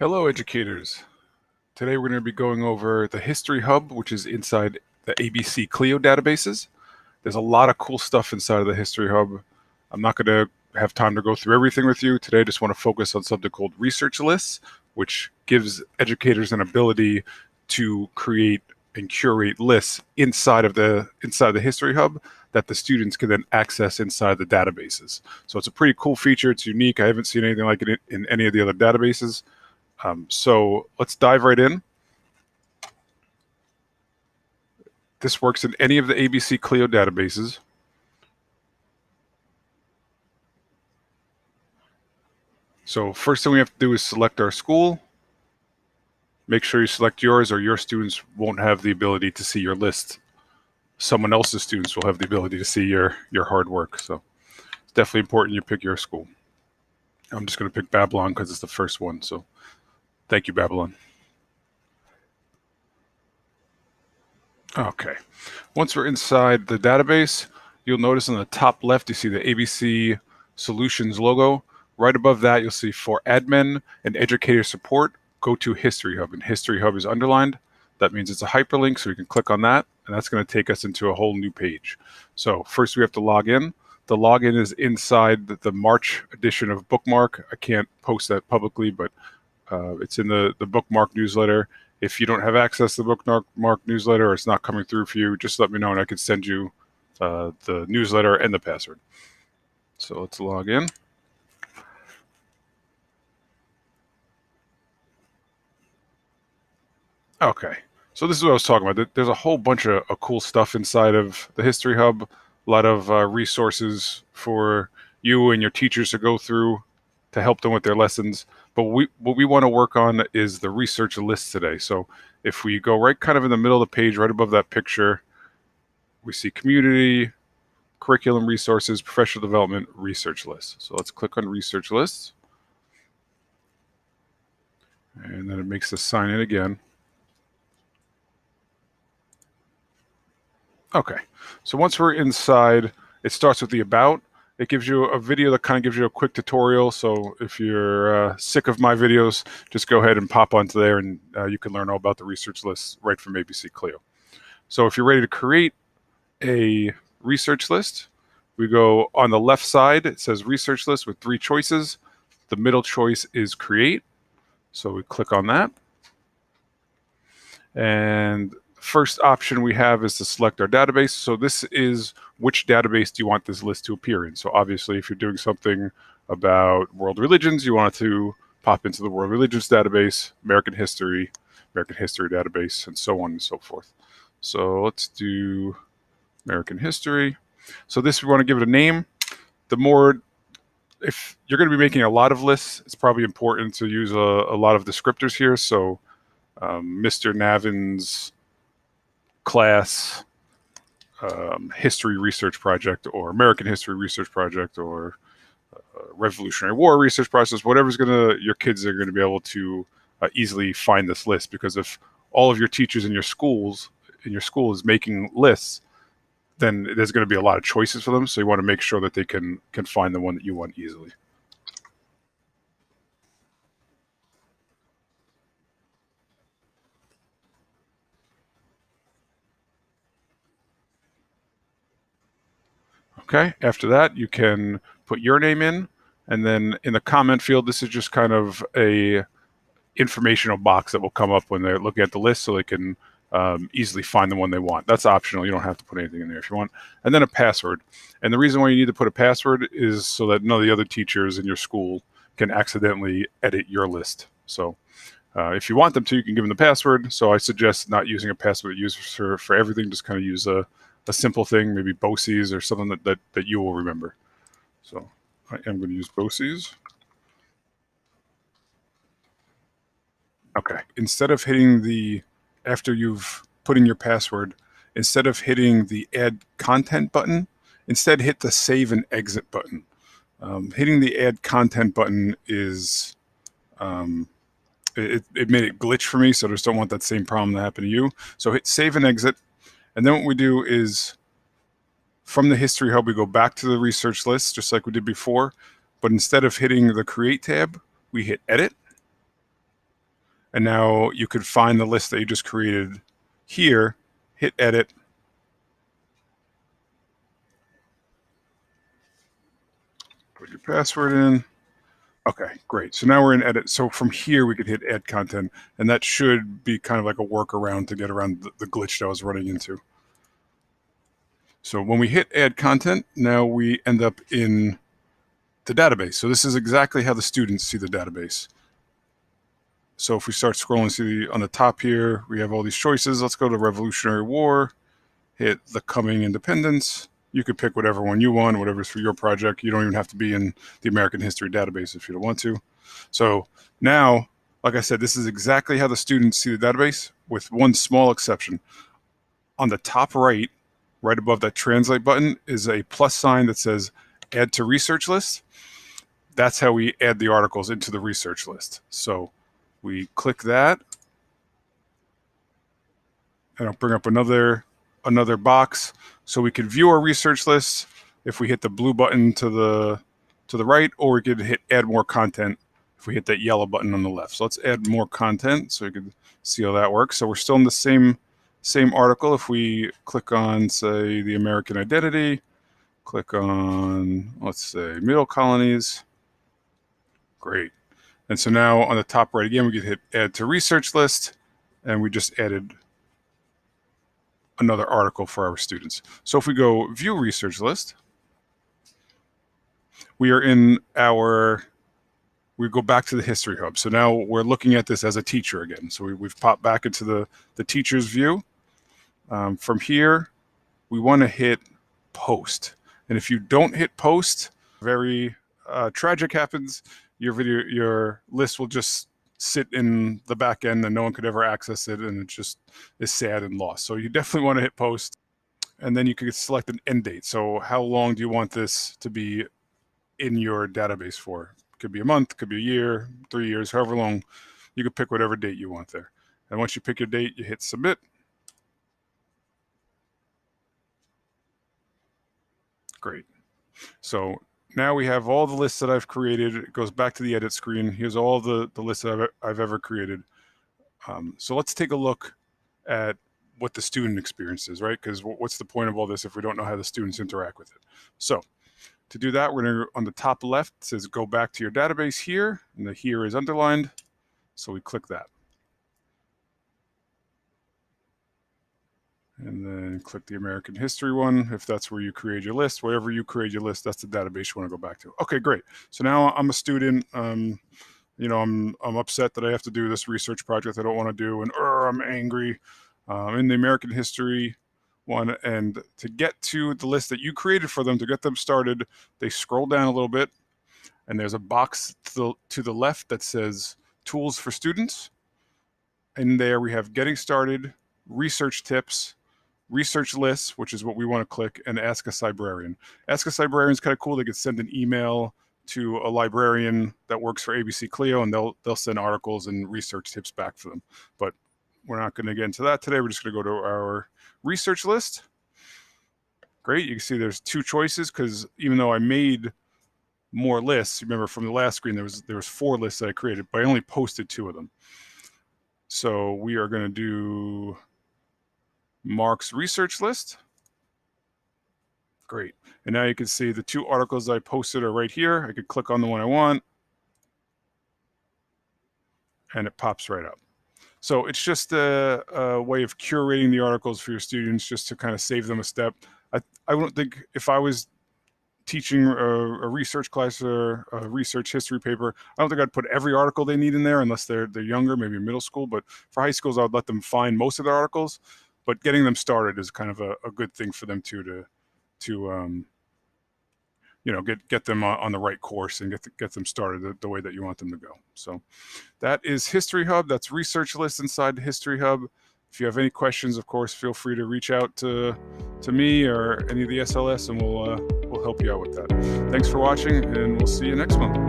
Hello, educators. Today we're going to be going over the History Hub, which is inside the ABC Clio databases. There's a lot of cool stuff inside of the History Hub. I'm not going to have time to go through everything with you. Today I just want to focus on something called research lists, which gives educators an ability to create and curate lists inside the History Hub that the students can then access inside the databases. So it's a pretty cool feature. It's unique. I haven't seen anything like it in any of the other databases. So let's dive right in. This works in any of the ABC Clio databases. So first thing we have to do is select our school. Make sure you select yours, or your students won't have the ability to see your list. Someone else's students will have the ability to see your hard work. So it's definitely important you pick your school. I'm just going to pick Babylon because it's the first one. So thank you, Babylon. Okay. Once we're inside the database, you'll notice on the top left, you see the ABC Solutions logo. Right above that, you'll see for admin and educator support, go to History Hub. And History Hub is underlined. That means it's a hyperlink, so we can click on that, and that's going to take us into a whole new page. So first we have to log in. The login is inside the March edition of Bookmark. I can't post that publicly, but it's in the Bookmark newsletter. If you don't have access to the Bookmark newsletter or it's not coming through for you, just let me know and I can send you the newsletter and the password. So let's log in. Okay, so this is what I was talking about. There's a whole bunch of cool stuff inside of the History Hub, a lot of resources for you and your teachers to go through to help them with their lessons. But what we want to work on is the research list today. So if we go right kind of in the middle of the page, right above that picture, we see community, curriculum resources, professional development, research lists. So let's click on research lists. And then it makes us sign in again. Okay, so once we're inside, it starts with the about. It gives you a video that kind of gives you a quick tutorial. So if you're sick of my videos, just go ahead and pop onto there and you can learn all about the research lists right from ABC Clio. So if you're ready to create a research list, we go on the left side, it says research list with 3 choices. The middle choice is create. So we click on that. And first option we have is to select our database. So this is which database do you want this list to appear in. So obviously if you're doing something about world religions, you want it to pop into the world religions database, American history database, and so on and so forth. So let's do American history. So this, we want to give it a name. The more, if you're going to be making a lot of lists, it's probably important to use a lot of descriptors here. So Mr. Navin's class history research project, or American history research project, or Revolutionary War research process, whatever's your kids are going to be able to easily find this list. Because if all of your teachers in your school is making lists, then there's going to be a lot of choices for them. So you want to make sure that they can find the one that you want easily. Okay, after that, you can put your name in, and then in the comment field, this is just kind of a informational box that will come up when they're looking at the list, so they can easily find the one they want. That's optional. You don't have to put anything in there if you want. And then a password. And the reason why you need to put a password is so that none of the other teachers in your school can accidentally edit your list. So if you want them to, you can give them the password. So I suggest not using a password used for everything. Just kind of use a simple thing, maybe BOCES or something that you will remember. So I am going to use BOCES. Okay. Instead of hitting after you've put in your password, instead of hitting the add content button, instead hit the save and exit button. Hitting the add content button is, it made it glitch for me, so I just don't want that same problem to happen to you. So hit save and exit. And then what we do is, from the History Hub, we go back to the research list, just like we did before. But instead of hitting the Create tab, we hit Edit. And now you could find the list that you just created here, hit edit, put your password in. Okay, great. So now we're in edit. So from here, we could hit add content, and that should be kind of like a workaround to get around the glitch that I was running into. So when we hit add content, now we end up in the database. So this is exactly how the students see the database. So if we start scrolling, see on the top here, we have all these choices. Let's go to Revolutionary War, hit the Coming Independence. You could pick whatever one you want, whatever's for your project. You don't even have to be in the American History database if you don't want to. So now, like I said, this is exactly how the students see the database, with one small exception. On the top right above that translate button, is a plus sign that says add to research list. That's how we add the articles into the research list. So we click that, and I'll bring up another box so we could view our research list if we hit the blue button to the right, or we could hit add more content if we hit that yellow button on the left. So let's add more content so you can see how that works. So we're still in the same article. If we click on, say, the American identity, click on, let's say, middle colonies. Great. And so now on the top right again, we can hit add to research list, and we just added another article for our students. So if we go view research list, we are in we go back to the History Hub. So now we're looking at this as a teacher again. So we've popped back into the teacher's view. From here, we want to hit post. And if you don't hit post, very tragic happens. Your list will just sit in the back end and no one could ever access it, and it just is sad and lost. So you definitely want to hit post, and then you could select an end date. So how long do you want this to be in your database for? Could be a month, could be a year, 3 years, however long. You could pick whatever date you want there. And once you pick your date, you hit submit. Great. So now we have all the lists that I've created. It goes back to the edit screen. Here's all the lists that I've ever created. So let's take a look at what the student experience is, right? Because what's the point of all this if we don't know how the students interact with it? So to do that, we're going to, on the top left, it says go back to your database here, and the here is underlined. So we click that. And then click the American History one, if that's where you create your list. Wherever you create your list, that's the database you want to go back to. Okay, great. So now I'm a student. I'm upset that I have to do this research project I don't want to do, and I'm angry. In the American History one, and to get to the list that you created for them, to get them started, they scroll down a little bit, and there's a box to the left that says Tools for Students. In there we have Getting Started, Research Tips, Research Lists, which is what we want to click, and Ask a Librarian. Ask a Librarian is kind of cool. They could send an email to a librarian that works for ABC Clio, and they'll send articles and research tips back for them. But we're not going to get into that today. We're just going to go to our research list. Great. You can see there's two choices, because even though I made more lists, remember from the last screen, there was 4 lists that I created, but I only posted 2 of them. So we are going to do Mark's research list. Great. And now you can see the 2 articles I posted are right here. I could click on the one I want, and it pops right up. So it's just a way of curating the articles for your students, just to kind of save them a step. I wouldn't think, if I was teaching a research class or a research history paper, I don't think I'd put every article they need in there unless they're younger, maybe middle school. But for high schools, I would let them find most of their articles. But getting them started is kind of a good thing for them to get them on the right course and get them started the way that you want them to go. So that is History Hub. That's research lists inside the History Hub. If you have any questions, of course, feel free to reach out to me or any of the SLS, and we'll help you out with that. Thanks for watching, and we'll see you next month.